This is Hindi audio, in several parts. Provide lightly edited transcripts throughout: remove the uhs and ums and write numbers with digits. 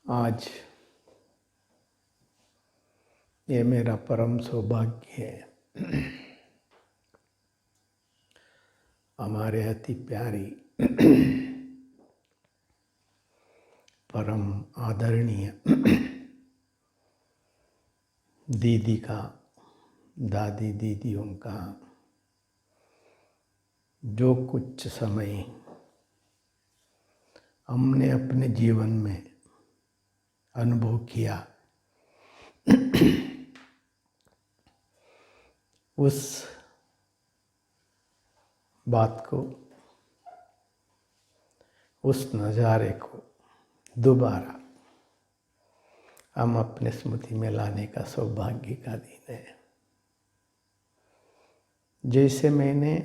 आज ये मेरा परम सौभाग्य है, हमारे अति प्यारी परम आदरणीय दीदी का, दादी दीदियों का जो कुछ समय हमने अपने जीवन में अनुभव किया, उस बात को, उस नज़ारे को दोबारा हम अपने स्मृति में लाने का सौभाग्य का दिन है। जैसे मैंने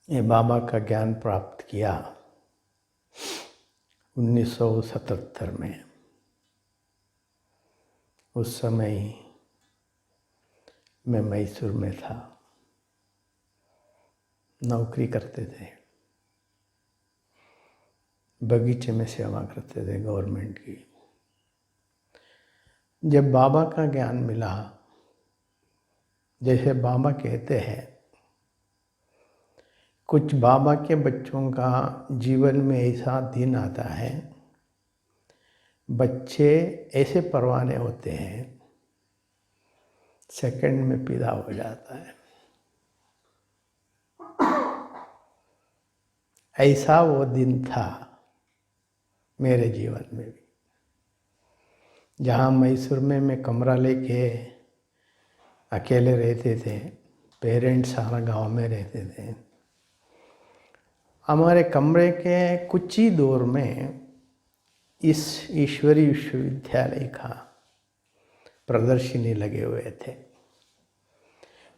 ये बाबा का ज्ञान प्राप्त किया 1977 में, उस समय मैं मैसूर में था, नौकरी करते थे, बगीचे में सेवा करते थे गवर्नमेंट की। जब बाबा का ज्ञान मिला, जैसे बाबा कहते हैं, कुछ बाबा के बच्चों का जीवन में ऐसा दिन आता है, बच्चे ऐसे परवाने होते हैं, सेकंड में पैदा हो जाता है। ऐसा वो दिन था मेरे जीवन में भी, जहाँ मैसूर में मैं कमरा लेके अकेले रहते थे, पेरेंट्स सारा गांव में रहते थे। हमारे कमरे के कुछ ही दूर में इस ईश्वरी विश्वविद्यालय का प्रदर्शनी लगे हुए थे।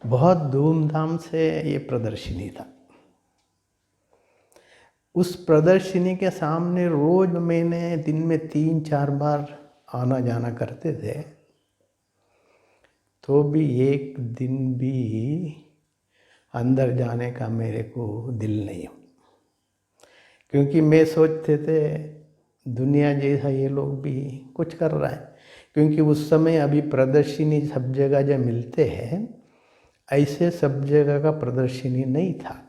बहुत धूमधाम से ये प्रदर्शनी था। उस प्रदर्शनी के सामने रोज मैंने दिन में 3-4 बार आना जाना करते थे, तो भी एक दिन भी अंदर जाने का मेरे को दिल नहीं हो, क्योंकि मैं सोचते थे दुनिया जैसा ये लोग भी कुछ कर रहा है। क्योंकि उस समय अभी प्रदर्शनी सब जगह जो मिलते हैं, ऐसे सब जगह का प्रदर्शनी नहीं था,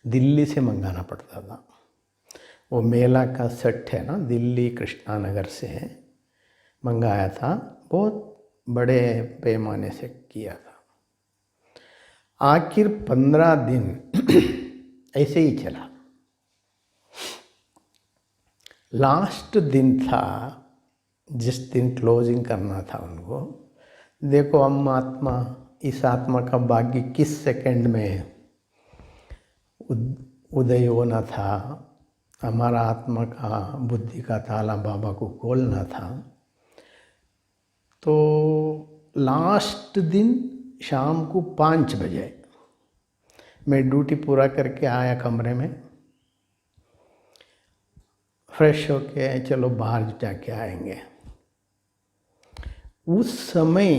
दिल्ली से मंगाना पड़ता था। वो मेला का सेट है ना, दिल्ली कृष्णा नगर से मंगाया था, बहुत बड़े पैमाने से किया था। आखिर 15 दिन ऐसे ही चला। लास्ट दिन था, जिस दिन क्लोजिंग करना था उनको, देखो हम आत्मा, इस आत्मा का भाग्य किस सेकंड में उदय होना था, हमारा आत्मा का बुद्धि का ताला बाबा को खोलना था। तो लास्ट दिन शाम को 5 बजे मैं ड्यूटी पूरा करके आया कमरे में, फ्रेश होके चलो बाहर जाके आएंगे। उस समय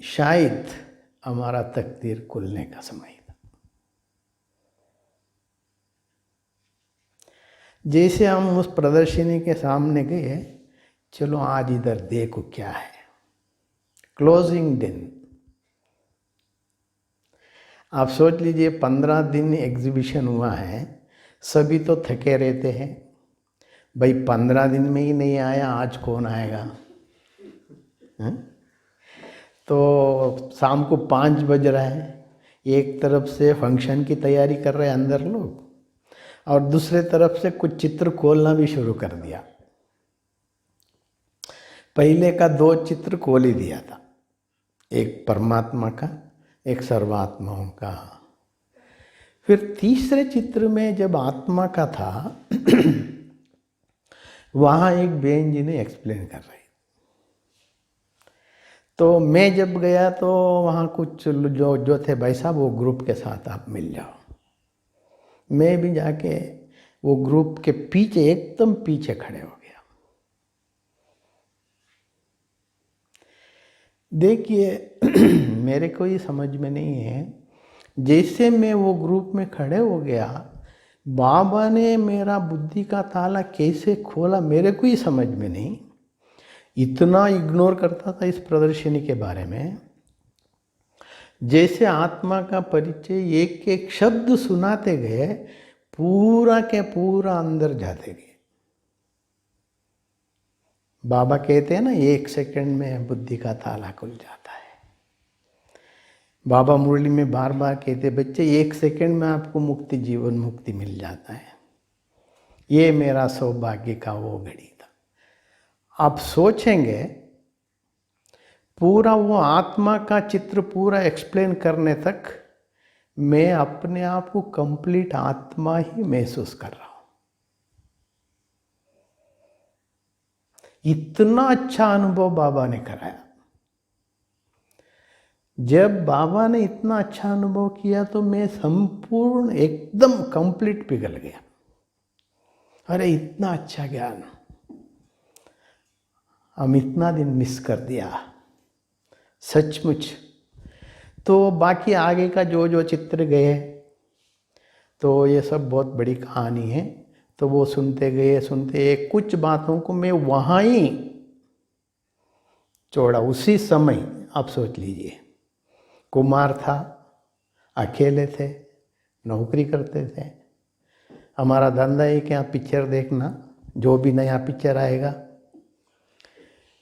शायद हमारा तकदीर खुलने का समय था। जैसे हम उस प्रदर्शनी के सामने गए, चलो आज इधर देखो क्या है, क्लोजिंग दिन। आप सोच लीजिए 15 दिन एग्जीबिशन हुआ है, सभी तो थके रहते हैं, भाई 15 दिन में ही नहीं आया, आज कौन आएगा। तो शाम को 5 बज रहा है, एक तरफ से फंक्शन की तैयारी कर रहे हैं अंदर लोग, और दूसरे तरफ से कुछ चित्र खोलना भी शुरू कर दिया। पहले का 2 चित्र खोल ही दिया था, एक परमात्मा का, एक सर्वात्माओं का। फिर तीसरे चित्र में जब आत्मा का था वहाँ एक बहन जी ने एक्सप्लेन कर रही, तो मैं जब गया तो वहाँ कुछ जो थे, भाई साहब वो ग्रुप के साथ आप मिल जाओ। मैं भी जाके वो ग्रुप के पीछे, एकदम पीछे खड़े हो गया। देखिए मेरे को ये समझ में नहीं है, जैसे मैं वो ग्रुप में खड़े हो गया, बाबा ने मेरा बुद्धि का ताला कैसे खोला मेरे को ही समझ में नहीं। इतना इग्नोर करता था इस प्रदर्शनी के बारे में, जैसे आत्मा का परिचय एक एक शब्द सुनाते गए, पूरा के पूरा अंदर जाते गए। बाबा कहते हैं ना, 1 सेकंड में बुद्धि का ताला खुल जाता है। बाबा मुरली में बार बार कहते, बच्चे 1 सेकंड में आपको मुक्ति, जीवन मुक्ति मिल जाता है। ये मेरा सौभाग्य का वो घड़ी था। आप सोचेंगे, पूरा वो आत्मा का चित्र पूरा एक्सप्लेन करने तक मैं अपने आप को कंप्लीट आत्मा ही महसूस कर रहा हूं। इतना अच्छा अनुभव बाबा ने कराया। जब बाबा ने इतना अच्छा अनुभव किया तो मैं संपूर्ण एकदम कंप्लीट पिघल गया। अरे इतना अच्छा ज्ञान हम इतना दिन मिस कर दिया, सचमुच। तो बाकी आगे का जो जो चित्र गए, तो ये सब बहुत बड़ी कहानी है। तो वो सुनते गए, सुनते कुछ बातों को मैं वहाँ ही छोड़ा उसी समय। आप सोच लीजिए, कुमार था, अकेले थे, नौकरी करते थे, हमारा धंधा है कि आप पिक्चर देखना, जो भी नया पिक्चर आएगा।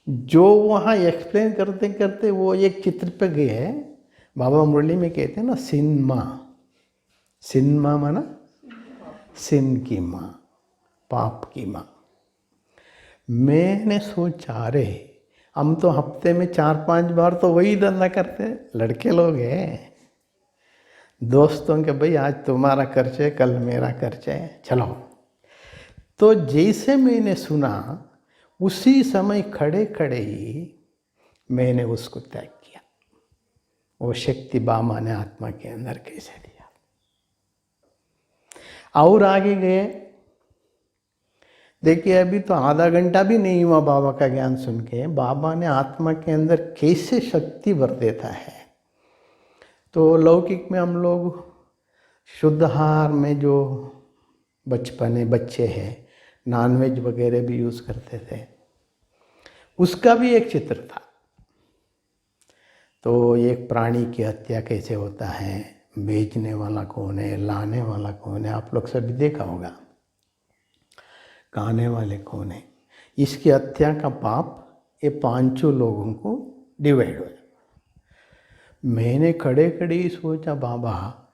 जो वहाँ एक्सप्लेन करते करते वो एक चित्र पे गए। बाबा मुरली में कहते हैं ना, सिनमा, सिनमा माना सिन की माँ, पाप की माँ। मैंने सोचा, अरे हम तो हफ्ते में 4-5 बार तो वही धंधा करते हैं, लड़के लोग हैं, दोस्तों के, भाई आज तुम्हारा खर्च है, कल मेरा खर्च है, चलो। तो जैसे मैंने सुना, उसी समय खड़े खड़े ही मैंने उसको त्याग किया। वो शक्ति बाबा ने आत्मा के अंदर कैसे दिया। और आगे गए, देखिए अभी तो आधा घंटा भी नहीं हुआ बाबा का ज्ञान सुन के, बाबा ने आत्मा के अंदर कैसे शक्ति भर देता है। तो लौकिक में हम लोग शुद्ध आहार में जो बचपने बच्चे हैं, नॉनवेज वगैरह भी यूज़ करते थे, उसका भी एक चित्र था। तो एक प्राणी की हत्या कैसे होता है, बेचने वाला कौन है, लाने वाला कौन है, आप लोग सभी देखा होगा, खाने वाले कौन है। इसकी हत्या का पाप ये 5 लोगों को डिवाइड हो। मैंने खड़े खड़े ही सोचा, बाबा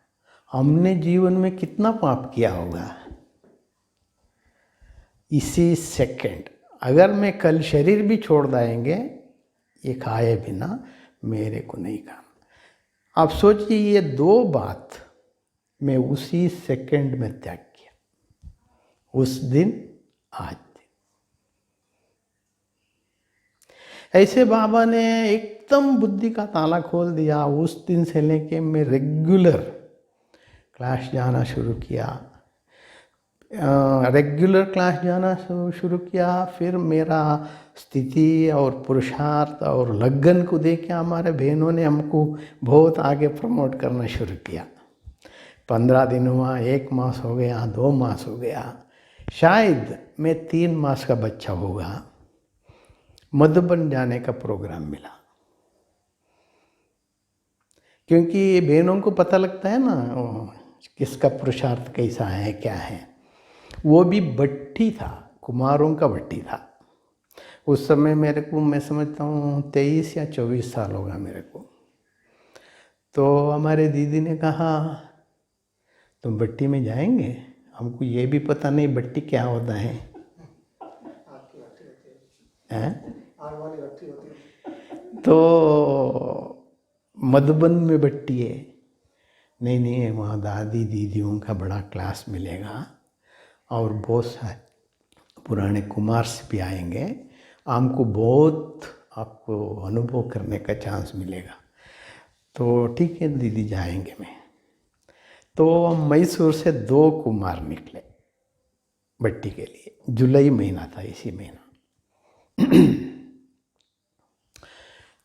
हमने जीवन में कितना पाप किया होगा। इसी सेकंड अगर मैं कल शरीर भी छोड़ देंगे, ये खाए बिना मेरे को नहीं खाना। आप सोचिए, ये 2 बात मैं उसी सेकंड में त्याग किया, उस दिन आज दिन। ऐसे बाबा ने एकदम बुद्धि का ताला खोल दिया। उस दिन से लेके मैं रेगुलर क्लास जाना शुरू किया, शुरू किया। फिर मेरा स्थिति और पुरुषार्थ और लगन को देख के हमारे बहनों ने हमको बहुत आगे प्रमोट करना शुरू किया। 15 दिन हुआ, 1 मास हो गया, 2 मास हो गया, शायद मैं 3 मास का बच्चा होगा, मधुबन जाने का प्रोग्राम मिला। क्योंकि बहनों को पता लगता है ना किसका पुरुषार्थ कैसा है, क्या है। वो भी भट्टी था, कुमारों का भट्टी था। उस समय मेरे को, मैं समझता हूँ 23 या 24 साल होगा मेरे को। तो हमारे दीदी ने कहा, तुम भट्टी में जाएंगे? हमको ये भी पता नहीं भट्टी क्या होता है। तो मधुबन में भट्टी है? नहीं नहीं, वहाँ दादी दीदियों का बड़ा क्लास मिलेगा और बहुत सारे पुराने कुमार्स भी आएंगे, हमको बहुत आपको अनुभव करने का चांस मिलेगा। तो ठीक है दीदी, जाएंगे। मैं तो मैसूर से 2 कुमार निकले भट्टी के लिए। जुलाई महीना था, इसी महीना।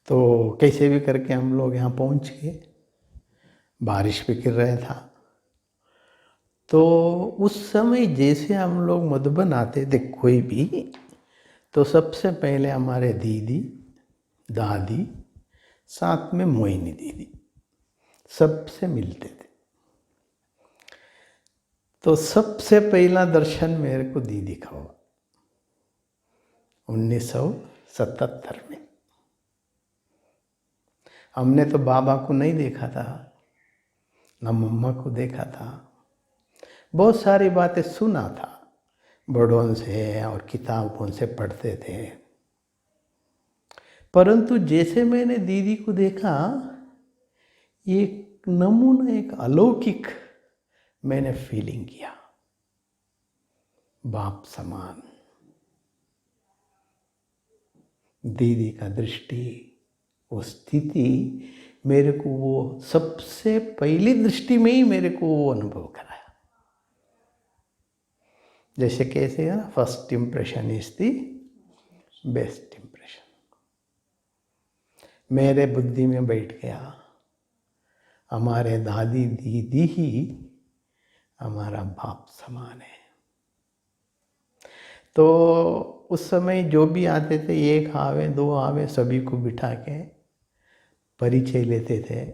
तो कैसे भी करके हम लोग यहाँ पहुँच गए। बारिश भी गिर रहा था। तो उस समय जैसे हम लोग मधुबन आते थे कोई भी, तो सबसे पहले हमारे दीदी, दादी, साथ में मोहिनी दीदी सबसे मिलते थे। तो सबसे पहला दर्शन मेरे को दीदी का हुआ 1977 में। हमने तो बाबा को नहीं देखा था, ना मम्मा को देखा था। बहुत सारी बातें सुना था बड़ों से और किताबों से पढ़ते थे, परंतु जैसे मैंने दीदी को देखा, एक नमूना, एक अलौकिक मैंने फीलिंग किया, बाप समान। दीदी का दृष्टि, वो स्थिति मेरे को, वो सबसे पहली दृष्टि में ही मेरे को वो अनुभव कराया। जैसे कैसे है, first impression is the best impression. मेरे बुद्धि में बैठ गया, हमारे दादी दीदी ही हमारा बाप समान है। तो उस समय जो भी आते थे, एक आवे दो आवे, सभी को बिठा के परिचय लेते थे,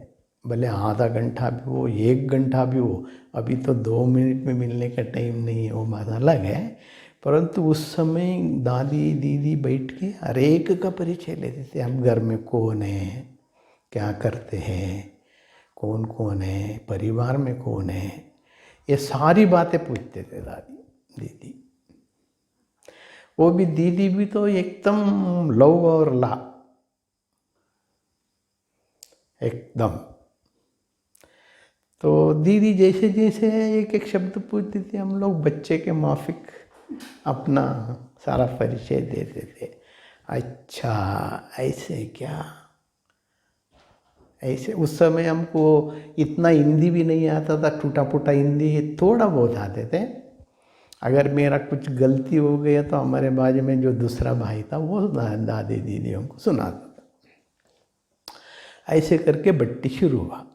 भले आधा घंटा भी हो, 1 घंटा भी हो। अभी तो 2 मिनट में मिलने का टाइम नहीं है, वो बात अलग है, परंतु उस समय दादी दीदी बैठ के हर एक का परिचय लेते थे। हम घर में कौन है, क्या करते हैं, कौन कौन है, परिवार में कौन है, ये सारी बातें पूछते थे दादी दीदी। वो भी दीदी भी तो एकदम लव और ला, एकदम। तो दीदी जैसे जैसे एक एक शब्द पूछती थी, हम लोग बच्चे के माफिक अपना सारा परिचय देते थे। अच्छा ऐसे क्या, ऐसे। उस समय हमको इतना हिंदी भी नहीं आता था, टूटा फूटा हिंदी थोड़ा बहुत आते थे। अगर मेरा कुछ गलती हो गया तो हमारे बाजू में जो दूसरा भाई था वो दादी दीदी हमको सुनाता था। ऐसे करके भट्टी शुरू हुआ।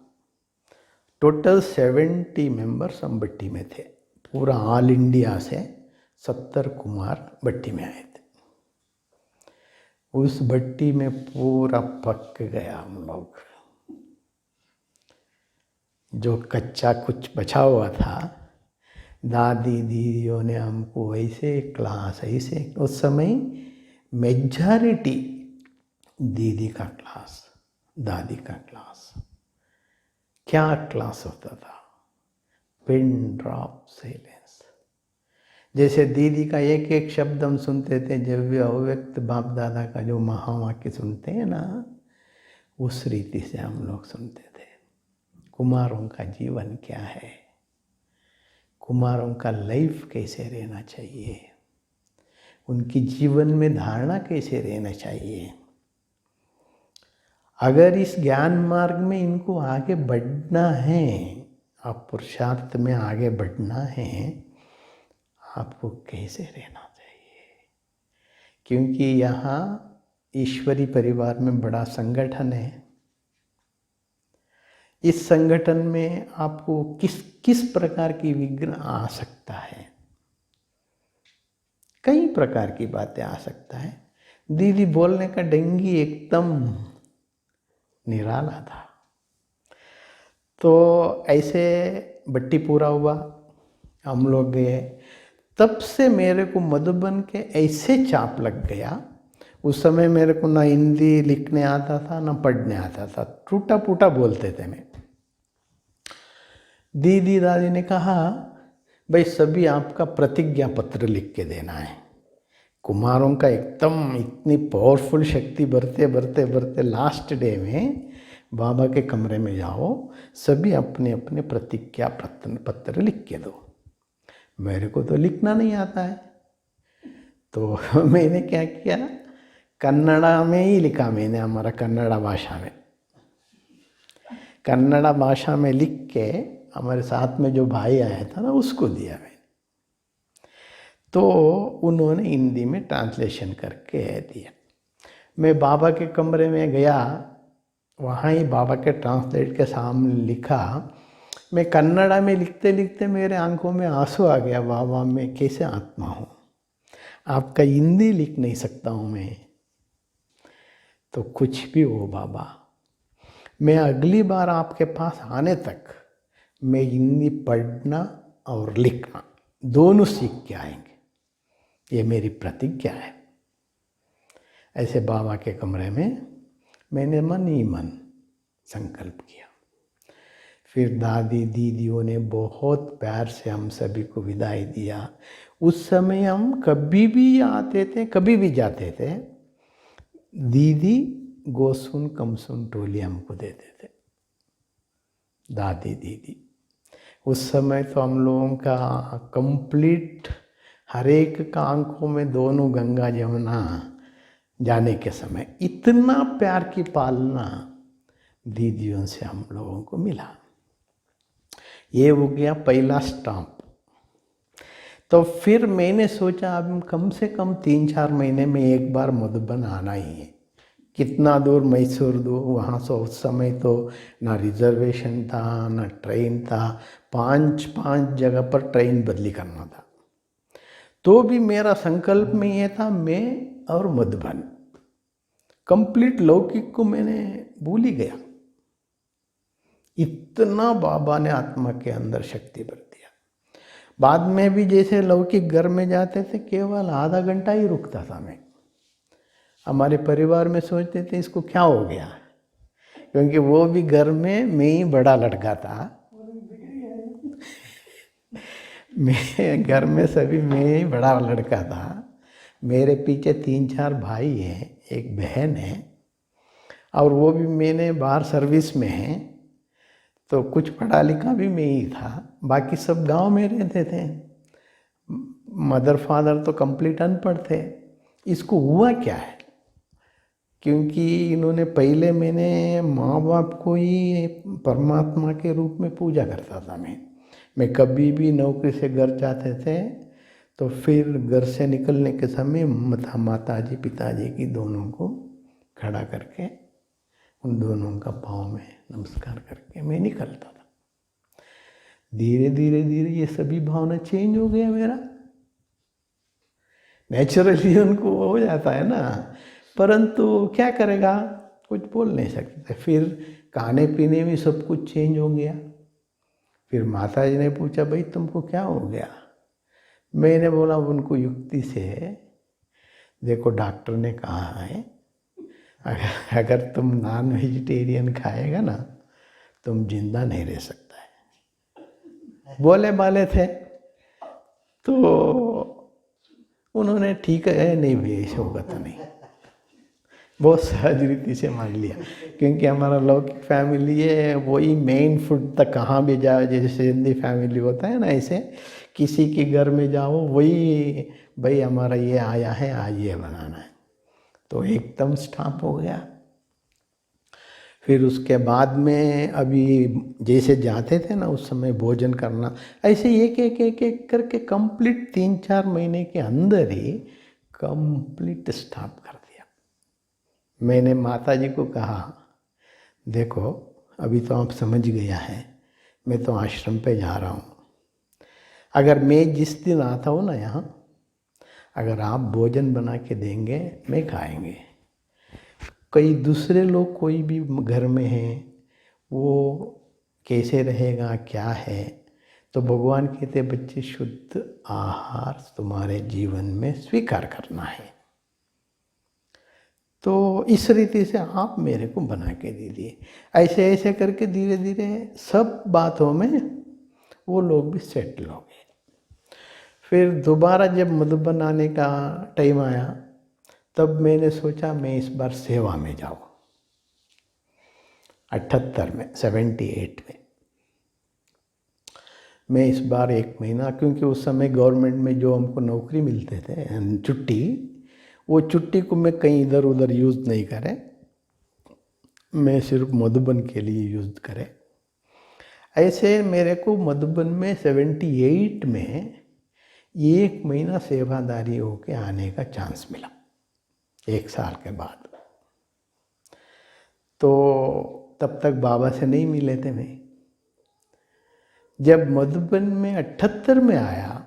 टोटल 70 मेंबर्स हम भट्टी में थे। पूरा ऑल इंडिया से 70 कुमार भट्टी में आए थे। उस भट्टी में पूरा पक गया हम लोग। जो कच्चा कुछ बचा हुआ था, दादी दीदियों ने हमको ऐसे क्लास, ऐसे। उस समय मेजॉरिटी दीदी का क्लास, दादी का क्लास। क्या क्लास होता था, पिन ड्रॉप साइलेंस। जैसे दीदी का एक एक शब्द हम सुनते थे, जब भी अव्यक्त बाप दादा का जो महावाक्य सुनते हैं ना, उस रीति से हम लोग सुनते थे। कुमारों का जीवन क्या है, कुमारों का लाइफ कैसे रहना चाहिए, उनकी जीवन में धारणा कैसे रहना चाहिए। अगर इस ज्ञान मार्ग में इनको आगे बढ़ना है, आप पुरुषार्थ में आगे बढ़ना है, आपको कैसे रहना चाहिए। क्योंकि यहाँ ईश्वरी परिवार में बड़ा संगठन है। इस संगठन में आपको किस किस प्रकार की विघ्न आ सकता है, कई प्रकार की बातें आ सकता है। दीदी बोलने का ढंगी एकदम निराला था। तो ऐसे भट्टी पूरा हुआ, हम लोग गए। तब से मेरे को मधुबन के ऐसे चाप लग गया। उस समय मेरे को ना हिंदी लिखने आता था, ना पढ़ने आता था, टूटा फूटा बोलते थे मैं। दीदी दादी ने कहा, भाई सभी आपका प्रतिज्ञा पत्र लिख के देना है। कुमारों का एकदम इतनी पावरफुल शक्ति बढ़ते बढ़ते बढ़ते लास्ट डे में बाबा के कमरे में जाओ, सभी अपने अपने प्रतिज्ञा पत्र लिख के दो। मेरे को तो लिखना नहीं आता है, तो मैंने क्या किया, कन्नड़ा में ही लिखा मैंने, हमारा कन्नड़ा भाषा में। कन्नड़ा भाषा में लिख के हमारे साथ में जो भाई आया था ना, उसको दिया मैंने। तो उन्होंने हिंदी में ट्रांसलेशन करके दिया। मैं बाबा के कमरे में गया, वहाँ ही बाबा के ट्रांसलेट के सामने लिखा मैं कन्नड़ा में लिखते लिखते मेरे आंखों में आंसू आ गया, वाह वाह मैं कैसे आत्मा हूँ, आपका हिंदी लिख नहीं सकता हूँ मैं। तो कुछ भी हो बाबा, मैं अगली बार आपके पास आने तक मैं हिंदी पढ़ना और लिखना दोनों सीख के आएंगे, ये मेरी प्रतिज्ञा है। ऐसे बाबा के कमरे में मैंने मन ही मन संकल्प किया। फिर दादी दीदियों ने बहुत प्यार से हम सभी को विदाई दिया। उस समय हम कभी भी आते थे, कभी भी जाते थे, दीदी गोसुन कमसुन टोली हमको देते थे, दादी दीदी। उस समय तो हम लोगों का कंप्लीट हर एक का आंखों में दोनों गंगा जमुना जाने के समय इतना प्यार की पालना दीदियों से हम लोगों को मिला। ये हो गया पहला स्टाम्प। तो फिर मैंने सोचा अब कम से कम 3-4 महीने में एक बार मधुबन आना ही है। कितना दूर मैसूर दूर, वहाँ से उस समय तो ना रिजर्वेशन था ना ट्रेन था, 5 जगह पर ट्रेन बदली करना था। तो भी मेरा संकल्प में ये था, मैं और मधुबन। कंप्लीट लौकिक को मैंने भूल ही गया, इतना बाबा ने आत्मा के अंदर शक्ति भर दिया। बाद में भी जैसे लौकिक घर में जाते थे, केवल आधा घंटा ही रुकता था मैं। हमारे परिवार में सोचते थे इसको क्या हो गया, क्योंकि वो भी घर में मैं ही बड़ा लड़का था। मैं घर में सभी मैं ही बड़ा लड़का था। मेरे पीछे 3-4 भाई हैं, एक बहन है, और वो भी मैंने बाहर सर्विस में है, तो कुछ पढ़ा लिखा भी मैं ही था, बाकी सब गांव में रहते थे। मदर फादर तो कंप्लीट अनपढ़ थे। इसको हुआ क्या है, क्योंकि इन्होंने पहले, मैंने माँ बाप को ही परमात्मा के रूप में पूजा करता था। मैं कभी भी नौकरी से घर जाते थे तो फिर घर से निकलने के समय माता जी पिताजी की दोनों को खड़ा करके उन दोनों का पाँव में नमस्कार करके मैं निकलता था। धीरे धीरे धीरे ये सभी भावना चेंज हो गया मेरा। नेचुरली उनको हो जाता है ना, परंतु क्या करेगा, कुछ बोल नहीं सकते। फिर खाने पीने में सब कुछ चेंज हो गया। फिर माता जी ने पूछा, भाई तुमको क्या हो गया? मैंने बोला उनको युक्ति से, देखो डॉक्टर ने कहा है अगर तुम नॉन वेजिटेरियन खाएगा ना तुम जिंदा नहीं रह सकता है। बोले बाले थे तो उन्होंने ठीक है, नहीं भी ऐसे होगा तो नहीं, बहुत सहज रीति से मान लिया। क्योंकि हमारा लौकिक फैमिली है, वही मेन फूड तक कहाँ भी जाओ, जैसे हिंदी फैमिली होता है ना, ऐसे किसी के घर में जाओ वही, भाई हमारा ये आया है आज ये बनाना है, तो एकदम स्टॉप हो गया। फिर उसके बाद में अभी जैसे जाते थे ना उस समय भोजन करना, ऐसे एक एक एक एक करके कंप्लीट 3-4 महीने के अंदर ही कंप्लीट स्टॉप कर दिया। मैंने माता जी को कहा, देखो अभी तो आप समझ गया है, मैं तो आश्रम पे जा रहा हूँ। अगर मैं जिस दिन आता हूँ ना यहाँ, अगर आप भोजन बना के देंगे मैं खाएंगे। कई दूसरे लोग कोई भी घर में हैं, वो कैसे रहेगा क्या है, तो भगवान कहते बच्चे शुद्ध आहार तुम्हारे जीवन में स्वीकार करना है। तो इस रीति से आप मेरे को बना के दीजिए। ऐसे ऐसे करके धीरे धीरे सब बातों में वो लोग भी सेटल हो गए। फिर दोबारा जब मधुबन आने का टाइम आया तब मैंने सोचा मैं इस बार सेवा में जाऊँ। 78 में 78 में मैं इस बार 1 महीना, क्योंकि उस समय गवर्नमेंट में जो हमको नौकरी मिलते थे छुट्टी, वो छुट्टी को मैं कहीं इधर उधर यूज़ नहीं करे, मैं सिर्फ मधुबन के लिए यूज़ करे। ऐसे मेरे को मधुबन में 78 में 1 महीना सेवादारी होके आने का चांस मिला 1 साल के बाद। तो तब तक बाबा से नहीं मिले थे मैं। जब मधुबन में 78 में आया,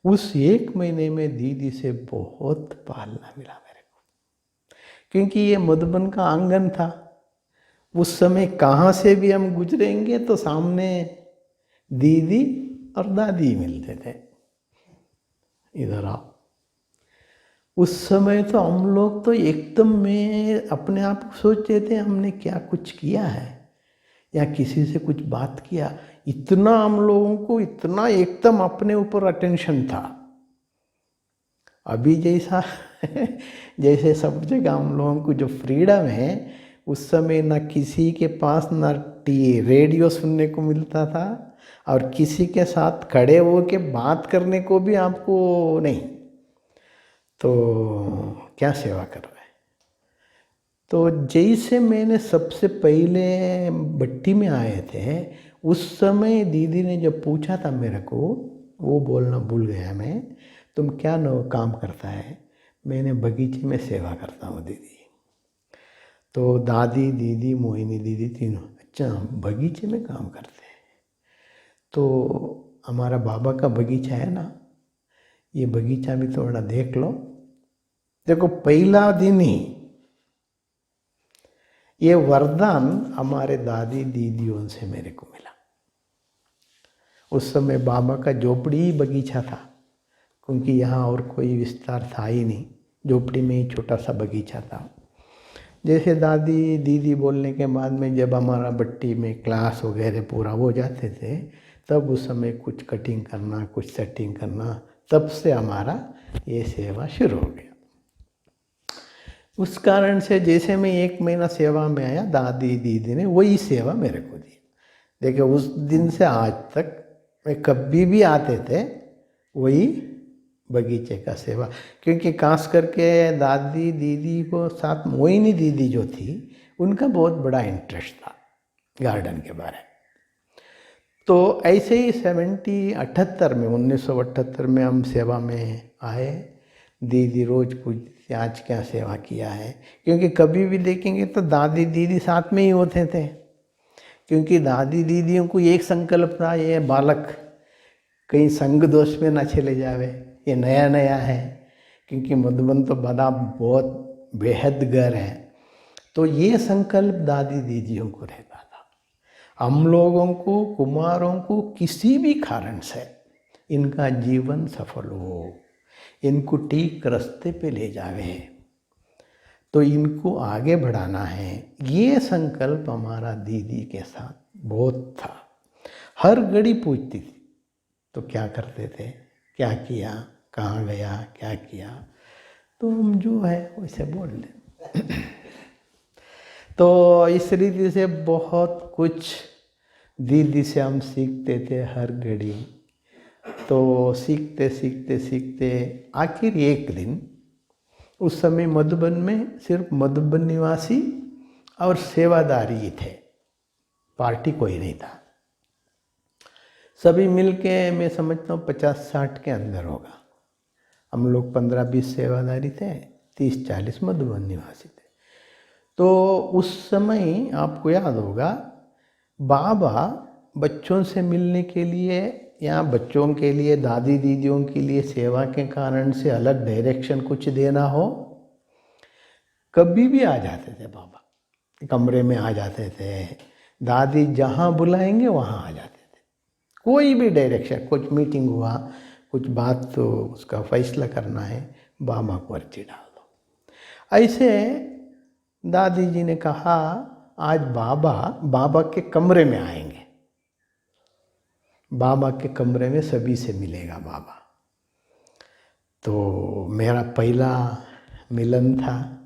उस 1 महीने में दीदी से बहुत पालना मिला मेरे को, क्योंकि ये मधुबन का आंगन था। उस समय कहाँ से भी हम गुजरेंगे तो सामने दीदी और दादी मिलते थे, इधर आओ। उस समय तो हम लोग तो एकदम में अपने आप को सोचते थे हमने क्या कुछ किया है या किसी से कुछ बात किया। इतना हम लोगों को इतना एकदम अपने ऊपर अटेंशन था। अभी जैसा जैसे सब जगह हम लोगों को जो फ्रीडम है, उस समय ना किसी के पास ना रेडियो सुनने को मिलता था और किसी के साथ खड़े हो के बात करने को भी आपको नहीं, तो क्या सेवा कर रहे हैं। तो जैसे मैंने सबसे पहले भट्टी में आए थे, उस समय दीदी ने जब पूछा था मेरे को, वो बोलना भूल गया मैं, तुम क्या काम करता है? मैंने बगीचे में सेवा करता हूँ दीदी। तो दादी, दीदी, मोहिनी दीदी तीनों, अच्छा बगीचे में काम करते हैं। तो हमारा बाबा का बगीचा है ना, ये बगीचा भी थोड़ा देख लो। देखो पहला दिन ही ये वरदान हमारे दादी दीदियों से मेरे को मिला। उस समय बाबा का झोपड़ी बगीचा था, क्योंकि यहाँ और कोई विस्तार था ही नहीं, झोपड़ी में ही छोटा सा बगीचा था। जैसे दादी दीदी बोलने के बाद में जब हमारा भट्टी में क्लास वगैरह पूरा हो जाते थे, तब उस समय कुछ कटिंग करना, कुछ सेटिंग करना, तब से हमारा ये सेवा शुरू हो गया। उस कारण से जैसे मैं 1 महीना सेवा में आया, दादी दीदी ने वही सेवा मेरे को दी। देखिए उस दिन से आज तक मैं कभी भी आते थे वही बगीचे का सेवा, क्योंकि खास करके दादी दीदी को साथ मोहिनी दीदी जो थी, उनका बहुत बड़ा इंटरेस्ट था गार्डन के बारे में। तो ऐसे ही 1978 में हम सेवा में आए। दीदी रोज पूछती आज क्या सेवा किया है, क्योंकि कभी भी देखेंगे तो दादी दीदी साथ में ही होते थे, क्योंकि दादी दीदियों को एक संकल्प था, ये बालक कहीं संग दोष में ना चले जावे, ये नया नया है, क्योंकि मधुबन तो बड़ा बहुत बेहद घर है। तो ये संकल्प दादी दीदियों को रहता था, हम लोगों को कुमारों को किसी भी कारण से इनका जीवन सफल हो, इनको ठीक रास्ते पे ले जावे, तो इनको आगे बढ़ाना है। ये संकल्प हमारा दीदी के साथ बहुत था। हर घड़ी पूछती थी तो क्या करते थे, क्या किया, कहाँ गया, क्या किया, तो हम जो है वैसे बोल दें। तो इस रीति से बहुत कुछ दीदी से हम सीखते थे हर घड़ी। तो सीखते सीखते सीखते आखिर एक दिन, उस समय मधुबन में सिर्फ मधुबन निवासी और सेवादारी ही थे, पार्टी कोई नहीं था। सभी मिलके मैं समझता हूँ 50-60 के अंदर होगा। हम लोग 15-20 सेवादारी थे, 30-40 मधुबन निवासी थे। तो उस समय आपको याद होगा, बाबा बच्चों से मिलने के लिए या बच्चों के लिए, दादी दीदियों के लिए सेवा के कारण से अलग डायरेक्शन कुछ देना हो, कभी भी आ जाते थे बाबा, कमरे में आ जाते थे। दादी जहाँ बुलाएंगे वहाँ आ जाते थे। कोई भी डायरेक्शन, कुछ मीटिंग हुआ, कुछ बात तो उसका फैसला करना है, बाबा को अर्जी डाल दो। ऐसे दादी जी ने कहा आज बाबा के कमरे में आएंगे, बाबा के कमरे में सभी से मिलेगा बाबा। तो मेरा पहला मिलन था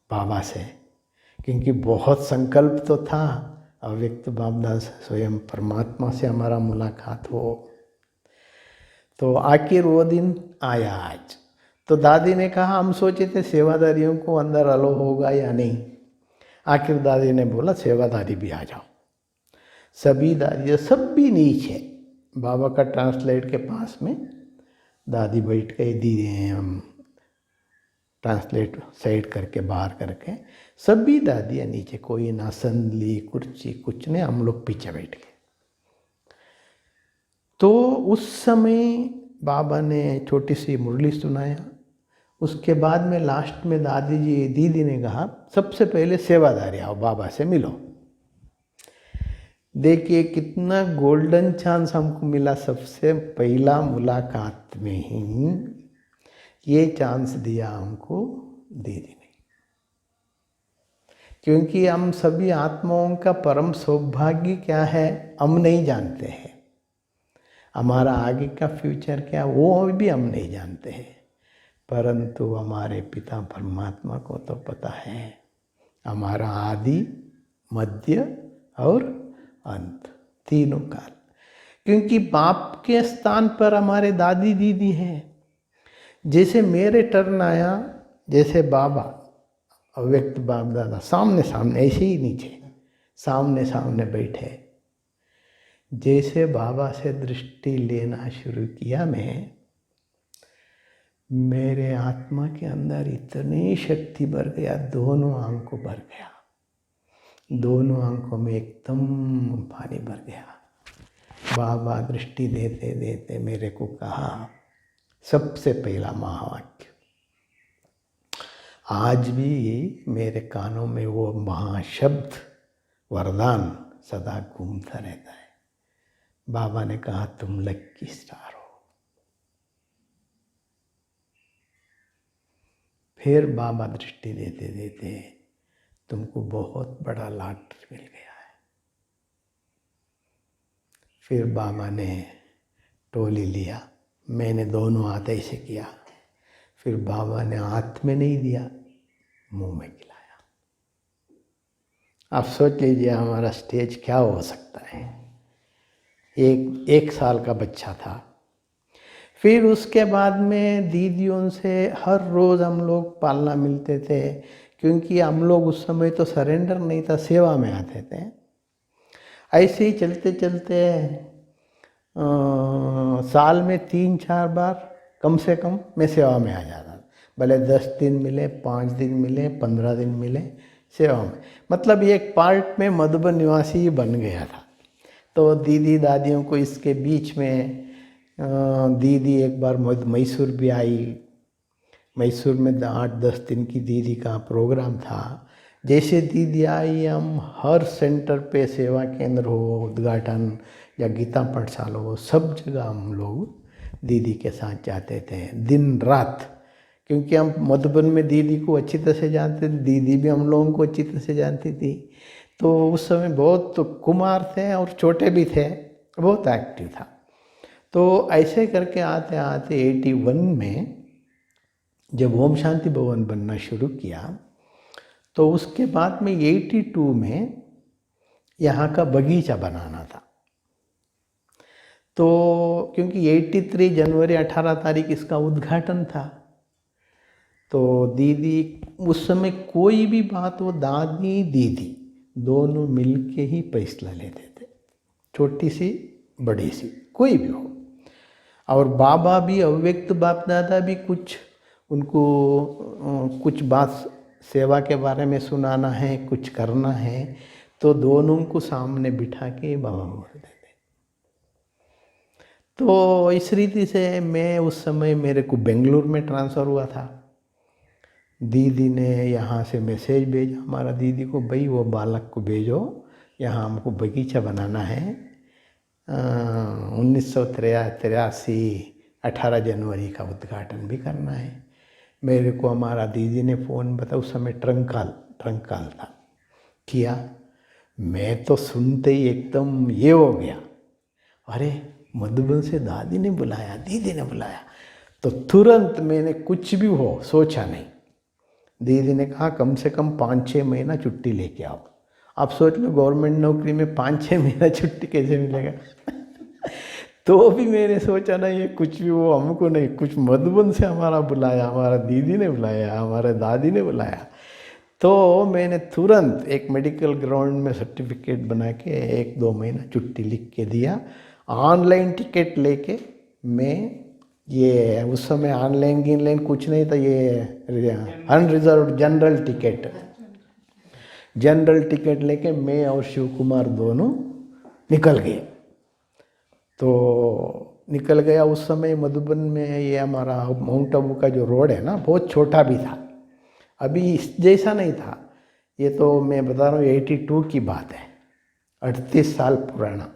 बाबा से, क्योंकि बहुत संकल्प तो था, अव्यक्त बाबदास स्वयं परमात्मा से हमारा मुलाकात हो। तो आखिर वो दिन आया आज। तो दादी ने कहा, हम सोचे थे सेवादारियों को अंदर अलो होगा या नहीं, आखिर दादी ने बोला सेवादारी भी आ जाओ। सभी दादी, सब भी नीचे बाबा का ट्रांसलेट के पास में दादी बैठ गई, दीदी हम ट्रांसलेट साइड करके बाहर करके सभी दादियाँ नीचे, कोई ना संदली कुर्सी कुछ नहीं, हम लोग पीछे बैठ गए। तो उस समय बाबा ने छोटी सी मुरली सुनाया। उसके बाद में लास्ट में दीदी ने कहा सबसे पहले सेवादारी आओ, बाबा से मिलो। देखिए कितना गोल्डन चांस हमको मिला, सबसे पहला मुलाकात में ही ये चांस दिया हमको दीदी ने। क्योंकि हम सभी आत्माओं का परम सौभाग्य क्या है हम नहीं जानते हैं, हमारा आगे का फ्यूचर क्या वो भी हम नहीं जानते हैं, परंतु हमारे पिता परमात्मा को तो पता है हमारा आदि मध्य और अंत तीनों काल। क्योंकि बाप के स्थान पर हमारे दादी दीदी हैं। जैसे मेरे टर्न आया, जैसे बाबा अव्यक्त बाप दादा सामने सामने ऐसे ही नीचे सामने सामने बैठे, जैसे बाबा से दृष्टि लेना शुरू किया मैं, मेरे आत्मा के अंदर इतनी शक्ति भर गया, दोनों आंखों भर गया, दोनों आंखों में एकदम पानी भर गया। बाबा दृष्टि देते देते मेरे को कहा सबसे पहला महावाक्य, आज भी मेरे कानों में वो महाशब्द वरदान सदा घूमता रहता है। बाबा ने कहा तुम लक्की स्टार हो। फिर बाबा दृष्टि देते देते तुमको बहुत बड़ा लॉटरी मिल गया है। फिर बाबा ने टोली लिया, मैंने दोनों हाथ ऐसे किया, फिर बाबा ने हाथ में नहीं दिया, मुंह में खिलाया। आप सोच लीजिए हमारा स्टेज क्या हो सकता है। एक साल का बच्चा था। फिर उसके बाद में दीदियों से हर रोज़ हम लोग पालना मिलते थे, क्योंकि हम लोग उस समय तो सरेंडर नहीं था, सेवा में आते थे। ऐसे ही चलते चलते साल में 3-4 बार कम से कम मैं सेवा में आ जाता था। भले 10 दिन मिले, 5 दिन मिले, 15 दिन मिले सेवा में, मतलब एक पार्ट में मधुबन निवासी ही बन गया था। तो दीदी दादियों को इसके बीच में दीदी एक बार मैसूर भी आई। मैसूर में 8-10 दिन की दीदी का प्रोग्राम था। जैसे दीदी आई, हम हर सेंटर पे सेवा केंद्र हो, उद्घाटन या गीता पाठशाला हो, सब जगह हम लोग दीदी के साथ जाते थे दिन रात। क्योंकि हम मधुबन में दीदी को अच्छी तरह से जानते थे, दीदी भी हम लोगों को अच्छी तरह से जानती थी। तो उस समय बहुत कुमार थे और छोटे भी थे, बहुत एक्टिव था। तो ऐसे करके आते आते 81 में जब ओम शांति भवन बनना शुरू किया, तो उसके बाद में 82 में यहाँ का बगीचा बनाना था। तो क्योंकि 83 जनवरी 18 तारीख इसका उद्घाटन था, तो दीदी उस समय कोई भी बात वो दादी दीदी दोनों मिलके ही फैसला लेते थे, छोटी सी बड़ी सी कोई भी हो। और बाबा भी अव्यक्त बाप दादा भी कुछ उनको कुछ बात सेवा के बारे में सुनाना है, कुछ करना है, तो दोनों को सामने बिठा के बाबा बोलते थे। तो इस रीति से मैं उस समय मेरे को बेंगलुरु में ट्रांसफ़र हुआ था। दीदी ने यहाँ से मैसेज भेजा हमारा दीदी को, भाई वो बालक को भेजो, यहाँ हमको बगीचा बनाना है। 1983 18 जनवरी का उद्घाटन भी करना है। मेरे को हमारा दीदी ने फ़ोन बता, उस समय ट्रंक कॉल था, किया। मैं तो सुनते ही एकदम ये हो गया, अरे मधुबन से दादी ने बुलाया, दीदी ने बुलाया। तो तुरंत मैंने कुछ भी हो सोचा नहीं। दीदी ने कहा कम से कम 5-6 महीना छुट्टी लेके आओ। आप सोच लो गवर्नमेंट नौकरी में 5-6 महीना छुट्टी कैसे मिलेगा। तो भी मैंने सोचा ना ये कुछ भी वो हमको नहीं, कुछ मधुबन से हमारा बुलाया, हमारा दीदी ने बुलाया, हमारे दादी ने बुलाया। तो मैंने तुरंत एक मेडिकल ग्राउंड में सर्टिफिकेट बना के 1-2 महीना छुट्टी लिख के दिया। ऑनलाइन टिकट लेके मैं ये उस समय ऑनलाइन गिनलाइन कुछ नहीं था, ये अनरिजर्व जनरल टिकट लेके मैं और शिव कुमार दोनों निकल गए। तो निकल गया। उस समय मधुबन में ये हमारा माउंट आबू का जो रोड है ना, बहुत छोटा भी था, अभी इस जैसा नहीं था। ये तो मैं बता रहा हूँ 82 की बात है, 38 साल पुराना।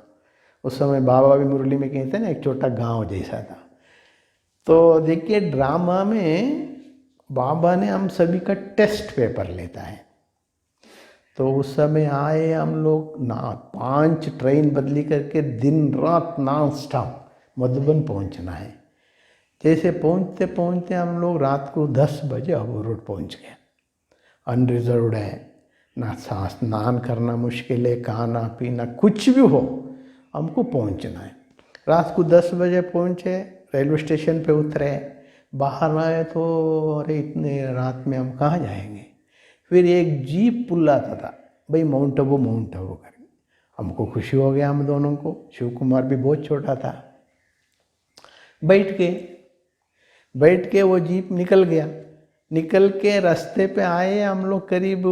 उस समय बाबा भी मुरली में कहते हैं ना, एक छोटा गांव जैसा था। तो देखिए ड्रामा में बाबा ने हम सभी का टेस्ट पेपर लेता है। तो उस समय आए हम लोग ना, 5 ट्रेन बदली करके दिन रात नॉन स्टॉप मधुबन पहुंचना है। जैसे पहुंचते पहुंचते हम लोग रात को 10 बजे अबू रोड पहुंच गए। अनरिजर्व्ड है ना, स्नान करना मुश्किल है, खाना पीना कुछ भी हो, हमको पहुंचना है। रात को 10 बजे पहुंचे, रेलवे स्टेशन पे उतरे, बाहर आए तो अरे इतने रात में हम कहाँ जाएंगे। फिर एक जीप पुल्लाता था, भाई माउंट आबू करके। हमको खुशी हो गया, हम दोनों को। शिव कुमार भी बहुत छोटा था। बैठ के वो जीप निकल गया। निकल के रास्ते पे आए हम लोग, करीब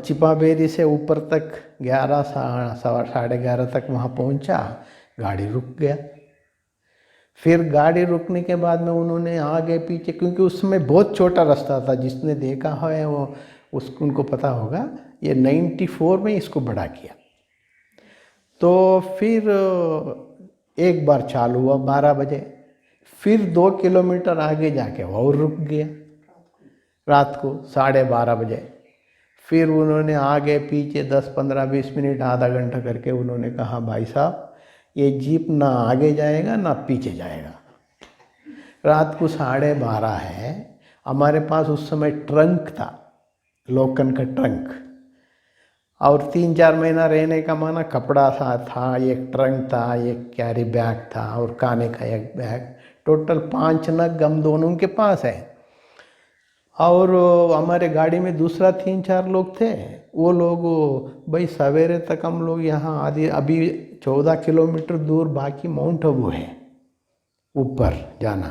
चिपाबेरी से ऊपर तक 11 साढ़े 11 तक वहाँ पहुँचा। गाड़ी रुक गया। फिर गाड़ी रुकने के बाद में उन्होंने आगे पीछे, क्योंकि उसमें बहुत छोटा रास्ता था, जिसने देखा है वो उसको उनको पता होगा, ये 94 में इसको बड़ा किया। तो फिर एक बार चालू हुआ 12 बजे, फिर 2 किलोमीटर आगे जाके और रुक गया रात को 12:30 बजे। फिर उन्होंने आगे पीछे 10, 15, 20 मिनट, आधा घंटा करके उन्होंने कहा, भाई साहब ये जीप ना आगे जाएगा ना पीछे जाएगा। रात को 12:30 है। हमारे पास उस समय ट्रंक था, लोकन का ट्रंक, और 3-4 महीना रहने का माना कपड़ा सा था, एक ट्रंक था, एक कैरी बैग था और खाने का एक बैग। टोटल 5 नग हम दोनों के पास है। और हमारे गाड़ी में दूसरा 3-4 लोग थे। वो लोग भाई सवेरे तक हम लोग यहाँ आदि, अभी 14 किलोमीटर दूर बाकी माउंट आबू है ऊपर जाना,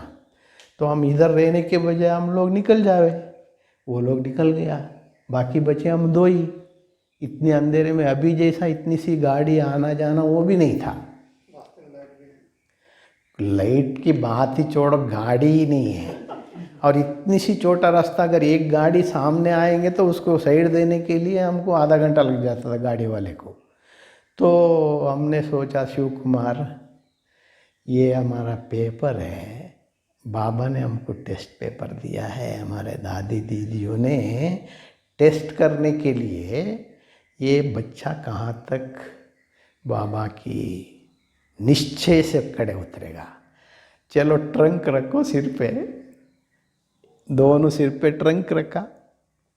तो हम इधर रहने के बजाय हम लोग निकल जावे। वो लोग निकल गया, बाकी बचे हम 2 ही। इतने अंधेरे में अभी जैसा इतनी सी गाड़ी आना जाना वो भी नहीं था। लाइट की बात ही छोड़ो, गाड़ी ही नहीं है। और इतनी सी छोटा रास्ता, अगर एक गाड़ी सामने आएंगे तो उसको साइड देने के लिए हमको आधा घंटा लग जाता था गाड़ी वाले को। तो हमने सोचा, शिव कुमार ये हमारा पेपर है, बाबा ने हमको टेस्ट पेपर दिया है, हमारे दादी दीदियों ने टेस्ट करने के लिए, ये बच्चा कहाँ तक बाबा की निश्चय से खड़े उतरेगा। चलो ट्रंक रखो सिर पे, दोनों सिर पे ट्रंक रखा,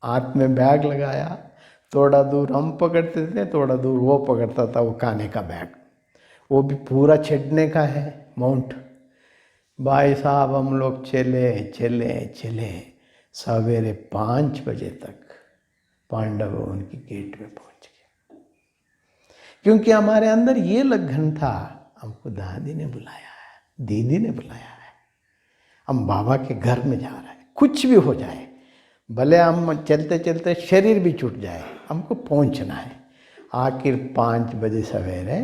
हाथ में बैग लगाया। थोड़ा दूर हम पकड़ते थे, थोड़ा दूर वो पकड़ता था, वो खाने का बैग, वो भी पूरा चढ़ने का है माउंट। भाई साहब हम लोग चले सवेरे 5 बजे तक पांडव भवन की गेट में पहुंच गए। क्योंकि हमारे अंदर ये लगन था, हमको दादी ने बुलाया है, दीदी ने बुलाया है, हम बाबा के घर में जा रहे हैं, कुछ भी हो जाए, भले हम चलते चलते शरीर भी छूट जाए, हमको पहुंचना है। आखिर 5 बजे सवेरे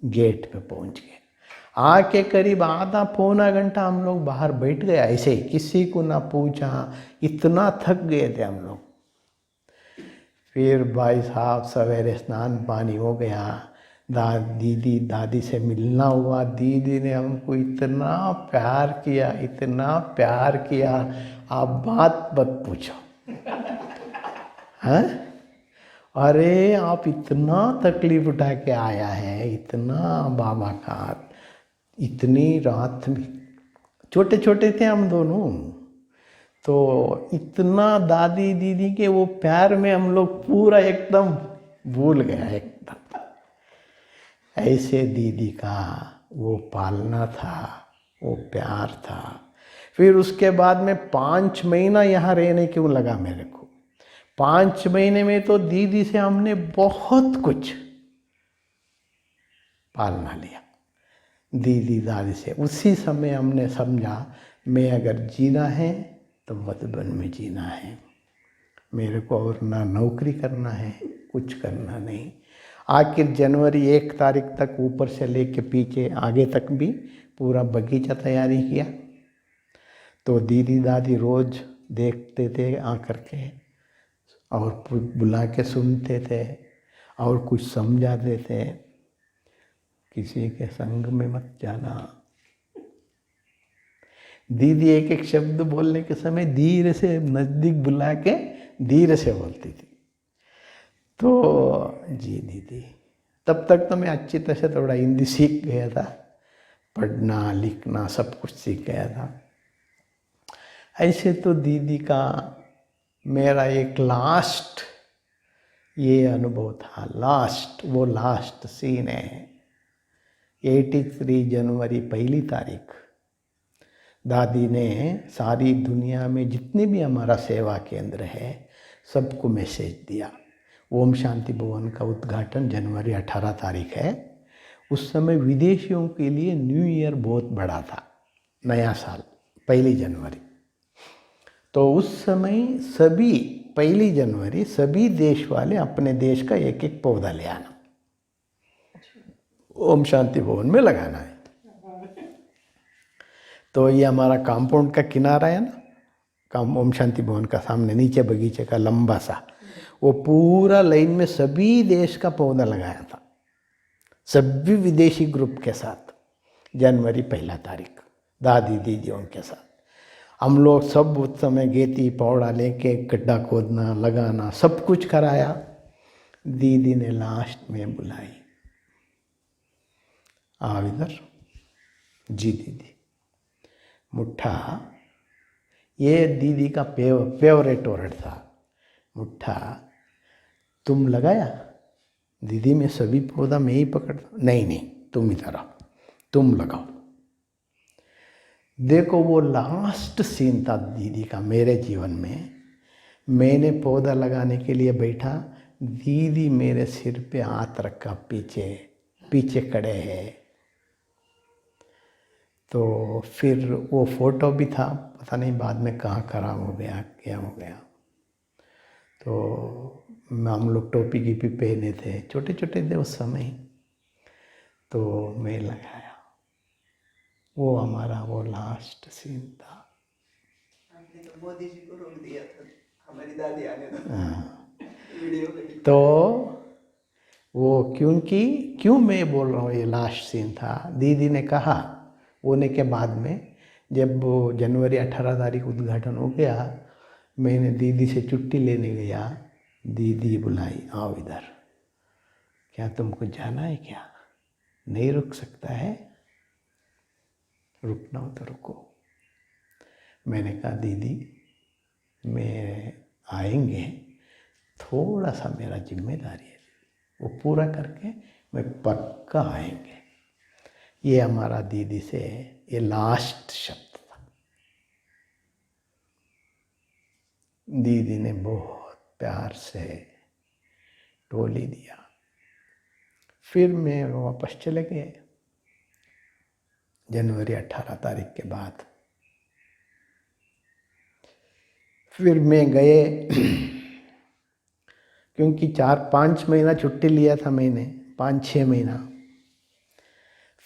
गेट पे पहुंच गए। आके करीब आधा पौना घंटा हम लोग बाहर बैठ गए, ऐसे ही किसी को ना पूछा, इतना थक गए थे हम लोग। फिर भाई साहब सवेरे स्नान पानी हो गया, दादी से मिलना हुआ। दीदी ने हमको इतना प्यार किया, आप बात मत पूछो। हैं? अरे आप इतना तकलीफ उठा के आया है, इतना बाबा का, इतनी रात में, छोटे छोटे थे हम दोनों, तो इतना दादी दीदी के वो प्यार में हम लोग पूरा एकदम भूल गया एकदम। ऐसे दीदी का वो पालना था, वो प्यार था। फिर उसके बाद में 5 महीना यहाँ रहने क्यों लगा मेरे को। 5 महीने में तो दीदी से हमने बहुत कुछ पालना लिया। दीदी दादी से। उसी समय हमने समझा मैं अगर जीना है तो मधुबन में जीना है, मेरे को और ना नौकरी करना है, कुछ करना नहीं। आखिर जनवरी 1 तारीख तक ऊपर से लेके पीछे आगे तक भी पूरा बगीचा तैयारी किया। तो दीदी दादी रोज़ देखते थे आकर के और बुला के सुनते थे और कुछ समझाते थे, किसी के संग में मत जाना। दीदी एक एक शब्द बोलने के समय धीरे से नज़दीक बुला के धीरे से बोलती थी। तो जी दीदी, तब तक तो मैं अच्छी तरह से थोड़ा हिंदी सीख गया था, पढ़ना लिखना सब कुछ सीख गया था। ऐसे तो दीदी का मेरा एक लास्ट ये अनुभव था, वो लास्ट सीन है 83 जनवरी 1 तारीख। दादी ने सारी दुनिया में जितने भी हमारा सेवा केंद्र है सबको मैसेज दिया। ओम शांति भवन का उद्घाटन जनवरी 18 तारीख है। उस समय विदेशियों के लिए न्यू ईयर बहुत बड़ा था, नया साल 1 जनवरी। तो उस समय सभी 1 जनवरी सभी देश वाले अपने देश का एक एक पौधा ले आना, ओम शांति भवन में लगाना है। तो ये हमारा कंपाउंड का किनारा है ना, ओम शांति भवन का सामने नीचे बगीचे का लंबा सा, वो पूरा लाइन में सभी देश का पौधा लगाया था, सभी विदेशी ग्रुप के साथ। जनवरी 1 तारीख दादी दीदियों के साथ हम लोग सब उस समय गेती पौड़ा लेके गड्ढा खोदना लगाना सब कुछ कराया। दीदी ने लास्ट में बुलाई, आओ इधर। जी दीदी, मुट्ठा, ये दीदी का फेवरेट वर्ड था, मुट्ठा तुम लगाया? दीदी मैं सभी पौधा मैं ही पकड़ता, नहीं तुम इधर आओ, तुम लगाओ। देखो वो लास्ट सीन था दीदी का मेरे जीवन में। मैंने पौधा लगाने के लिए बैठा, दीदी मेरे सिर पे हाथ रखा, पीछे खड़े हैं। तो फिर वो फोटो भी था, पता नहीं बाद में कहाँ खराब हो गया क्या हो गया। तो हम लोग टोपी की भी पहने थे, छोटे छोटे थे उस समय। तो मैं लगाया, वो हमारा वो लास्ट सीन था। आपने तो मोदी जी को रोक दिया था, हमारी दादी आने दो वीडियो में। तो वो क्यों मैं बोल रहा हूँ ये लास्ट सीन था, दीदी ने कहा होने के बाद में, जब वो जनवरी 18 तारीख उद्घाटन हो गया, मैंने दीदी से छुट्टी लेने गया। दीदी बुलाई, आओ इधर, क्या तुमको जाना है क्या? नहीं रुक सकता है? रुकना हो तो रुको। मैंने कहा दीदी मैं आएंगे, थोड़ा सा मेरा जिम्मेदारी है, वो पूरा करके मैं पक्का आएंगे। ये हमारा दीदी से ये लास्ट शब्द था। दीदी ने बहुत प्यार से टोली दिया। फिर मैं वापस चले गए जनवरी 18 तारीख के बाद। फिर मैं गए क्योंकि 4-5 महीना छुट्टी लिया था मैंने, 5-6 महीना।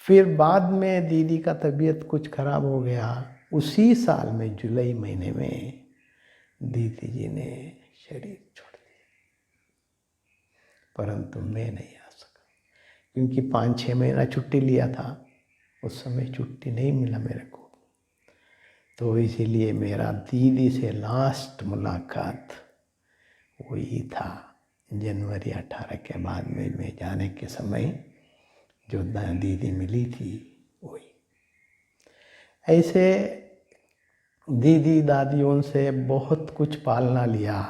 फिर बाद में दीदी का तबीयत कुछ खराब हो गया। उसी साल में जुलाई महीने में दीदी जी ने शरीर छोड़ दिया, परंतु मैं नहीं आ सका क्योंकि 5-6 महीना छुट्टी लिया था। उस समय छुट्टी नहीं मिला मेरे को, तो इसीलिए मेरा दीदी से लास्ट मुलाकात वही था जनवरी 18 के बाद में। मैं जाने के समय जो दीदी मिली थी वही। ऐसे दीदी दादियों से बहुत कुछ पालना लिया,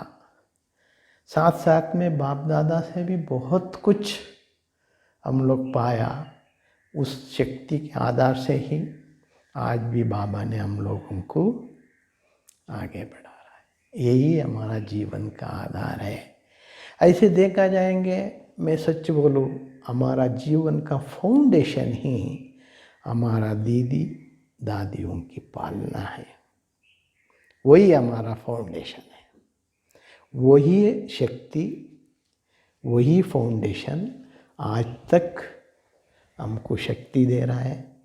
साथ साथ में बाप दादा से भी बहुत कुछ हम लोग पाया। उस शक्ति के आधार से ही आज भी बाबा ने हम लोगों को आगे बढ़ा रहा है। यही हमारा जीवन का आधार है। ऐसे देखा जाएंगे, मैं सच बोलूँ, हमारा जीवन का फाउंडेशन ही हमारा दीदी दादियों की पालना है, वही हमारा फाउंडेशन है, वही शक्ति, वही फाउंडेशन आज तक हमको शक्ति दे रहा है,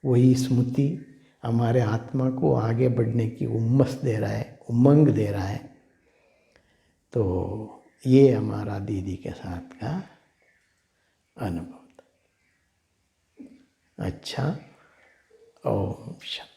वही स्मृति हमारे आत्मा को आगे बढ़ने की उम्मस दे रहा है, उमंग दे रहा है। तो ये हमारा दीदी के साथ का अनुभव था। अच्छा, ओम शांति।